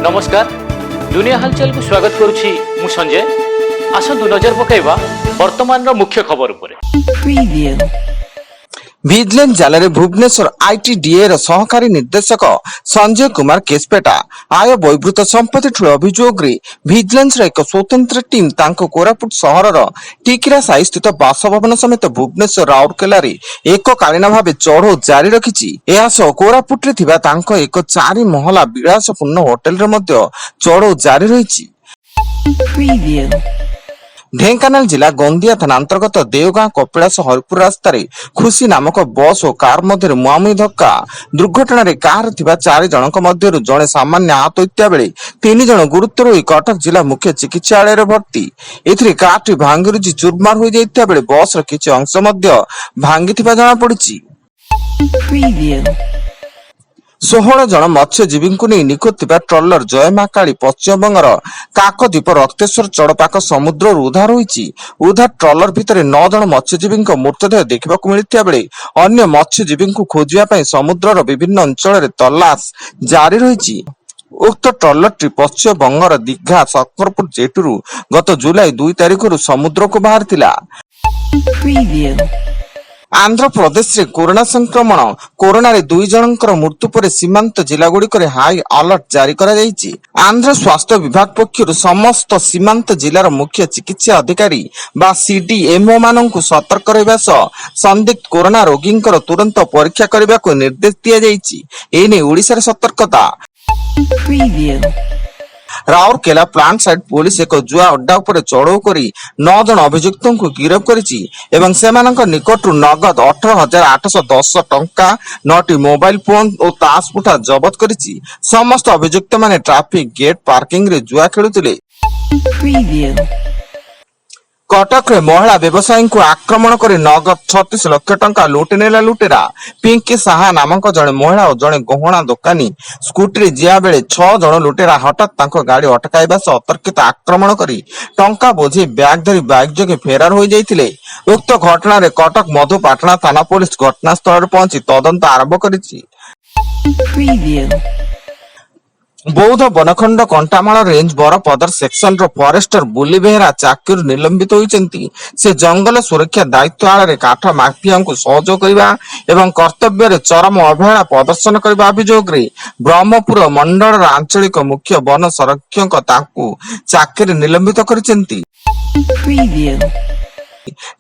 नमस्कार दुनिया हालचाल को स्वागत करुछि मु संजय। आसंतु नजर पकाइबा वर्तमान रो मुख्य खबर उपरे। ভিজিলেন্স জালেরে ভুবনেশ্বর আইটিডিএ র সহকারী নির্দেশক সঞ্জয় কুমার কেসপেটা আয় বৈবৃত সম্পত্তি ঠুল অভিযোগরে ভিজিলেন্স র এক স্বতন্ত্র টিম তাঙ্ক কোরাপুট সহরর টিকিরা সাই স্থিত বাসভবন সমেত ভুবনেশ্বর রাউরকেলারে এককালীন ভাবে চঢ়ଉ জারি রখিছি। এসহ কোরাপুটরে থিবা তাঙ্ক এক 4 মহলা বিলাসপূর্ণ হোটেলরে মধ্য চঢ়ଉ জারি রহিছি। ढेंकानाल जिला गोंदिया थाना अंतर्गत देवगां कपिलास हरिपुर रास्तार खुशी नामक बस और कार मध्य मुहांमुही धक्का दुर्घटना कार थिबा 4 जनक मध्यरु जणे सामान्य आहत होइता बेले 3 जण गुरुतर होई कटक जिला मुख्य चिकित्सालय रे भर्ती। एथिरे कारटी भांगिरुजी चुरमार होई जाइता बेले बस र किछि अंश मध्य भांगिथिबा जणा पड़िछि। 16 जन मत्स्यजीवी को नहीं निखोज थिबा ट्रलर जयमा काली पश्चिमबंगर काकद्वीप रक्तेश्वर चड़पाक समुद्र उद्धार होईछि। उद्धार ट्रलर भितर 9 जन मत्स्यजीवी मृतदेह देखा मिलता बेले अन्य मत्स्यजीवी खोजिबा पई समुद्रर विभिन्न अंचल तलाश जारी रहिछि। उक्त ट्रलरटी पश्चिमबंगर दीघा सकरपुर जेटुरु गत जुलाई 2 तारिखरु समुद्र को बाहरथिला। आंध्र प्रदेश रे कोरोना संक्रमण कोरोना रे 2 जनकर मृत्यु पर सीमांत जिला गुड़िक हाई अलर्ट जारी करा जायछि। आंध्र स्वास्थ्य विभाग पक्षरु समस्त सीमांत जिलार मुख्य चिकित्सा अधिकारी बा सीडीएमओ माननकु सतर्क रहबा सह संदिग्ध कोरोना रोगींकर तुरंत परीक्षा करबा को निर्देश दिया जायछि। एने ओडिसा रे सतर्कता। राउरकेला प्लांट साइड पुलिस एक जुआ अड्डा उपर चढ़ऊ करी 9 जन अभियुक्तों को गिरफ्त करिछि एवं सेमानक निकटरू नगद 18,810 टंका 9टी मोबाइल फोन और ताश पुठा जबत करिछि। समस्त अभियुक्त माने ट्रैफिक गेट पार्किंग रे जुआ खेलुथिले। कटक रे महिला व्यवसायी को आक्रमण कर नगद 36 लाख टंका लुटि नेला लुटेरा। पिंकी साहा नामक जड़े महिला और जड़े गहना दोकानी स्कूटी जिया बेले 6 जन लुटेरा हठात तांको गाड़ी अटकाइबा सह अतर्कित आक्रमण करी टंका बोझी बैग धरी बाइक जोगे फेरार हो जाइतिले। उक्त घटना रे कटक मधुपाटना थाना पुलिस घटनास्थल रे पहुंची तदंत आरंभ करिछि। बौद्ध बनखंड कंटामाल रेंज बरपदर सेक्शन रो फॉरेस्टर बुली बेहरा चाकरी निलंबित होइचंती। से जंगल सुरक्षा दायित्व आड़ काठ माफिया को सहयोग करबा एवं कर्तव्य रे चरम अवहेला प्रदर्शन करबा अभियोग रे ब्रह्मपुर मंडल आंचलिक मुख्य वन संरक्षक ताकू चाकरी निलंबित करिसेंती।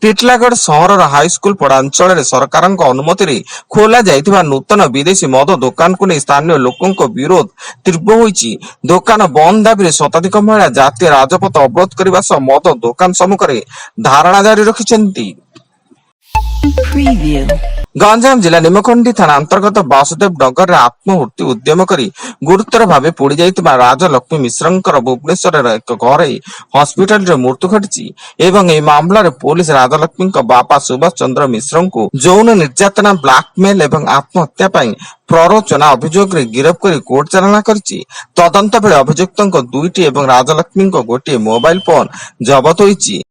टिटलागढ़ सहर हाईस्कूल पड़ांचल सरकार अनुमति रे खोला जाइथिबा नूतन विदेशी मद दुकान को नहीं स्थानीय लोकों को विरोध तीव्र होईछि। दुकान बंद दाबी रे शताधिक महिला जातीय राजपथ अवरोध करबा सह मद दुकान सम्मुख रे धारणा जारी रखिछन्ति। गंजाम जिला निमखंडी थाना अंतर्गत वासुदेव नगर रे आत्महत्या उद्यम करी गुरुतर भावे पोड़ी जाइतिबा राजलक्ष्मी मिश्रंकर भुवनेश्वर एक घरे हॉस्पिटल रे मृत्यु घटिछि एवं ए मामला रे पुलिस राजलक्ष्मी बापा सुभाष चंद्र मिश्र को यौन निर्यातना ब्लैकमेल एवं आत्महत्या पई प्ररोचना अभियोग रे गिरफ्त करी कोर्ट चालाना करिछि। तदंत बेले अभियुक्तों 2टी एवं राजलक्ष्मी गोटे मोबाइल फोन जबत होईछि।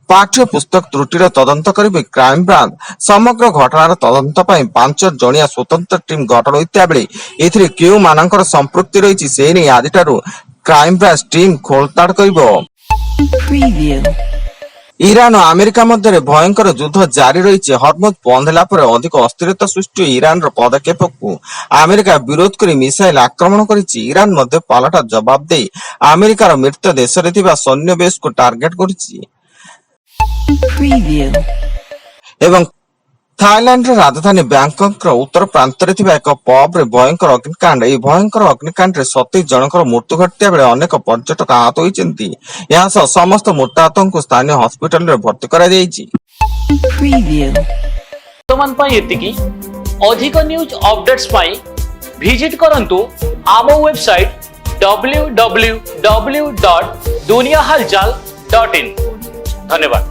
पाठ्य पुस्तक त्रुटिर तदंत करिबे क्राइम ब्रांच। समग्र घटनार तदंत पई 5 जणिया स्वतंत्र टीम गठन होइता बेले एथिरे केउ मानकर संपृक्ति रहिछि से नै आदिटारु क्राइम ब्रांच टीम खोलताड़ करिबो। ईरान और अमेरिका मध्य भयंकर युद्ध जारी रही। हरमुज बंद होला पर अधिक अस्थिरता सृष्टि ईरान पदक्षेप को अमेरिका विरोध कर मिसाइल आक्रमण करिछि। ईरान मध्य पालटा जवाब दे अमेरिकार मृत देश रे थिबा सैन्य बेस को टार्गेट करिछि। एवं थाईलैंड राजधानी बैंकॉक उत्तर प्रांत रे एक पब रे भयंकर अग्निकांड। ए भयंकर अग्निकांड रे 27 जनकर मृत्यु घटिया बेले अनेक पर्यटक आहत होइचंती। यहाँ सह समस्त मृताहतों को स्थानीय हॉस्पिटल रे भर्ती करा जायछि। वर्तमान पई एतिकी अधिक न्यूज अपडेट्स पई विजिट करंतु आम वेबसाइट www.duniyahalchal.in। धन्यवाद।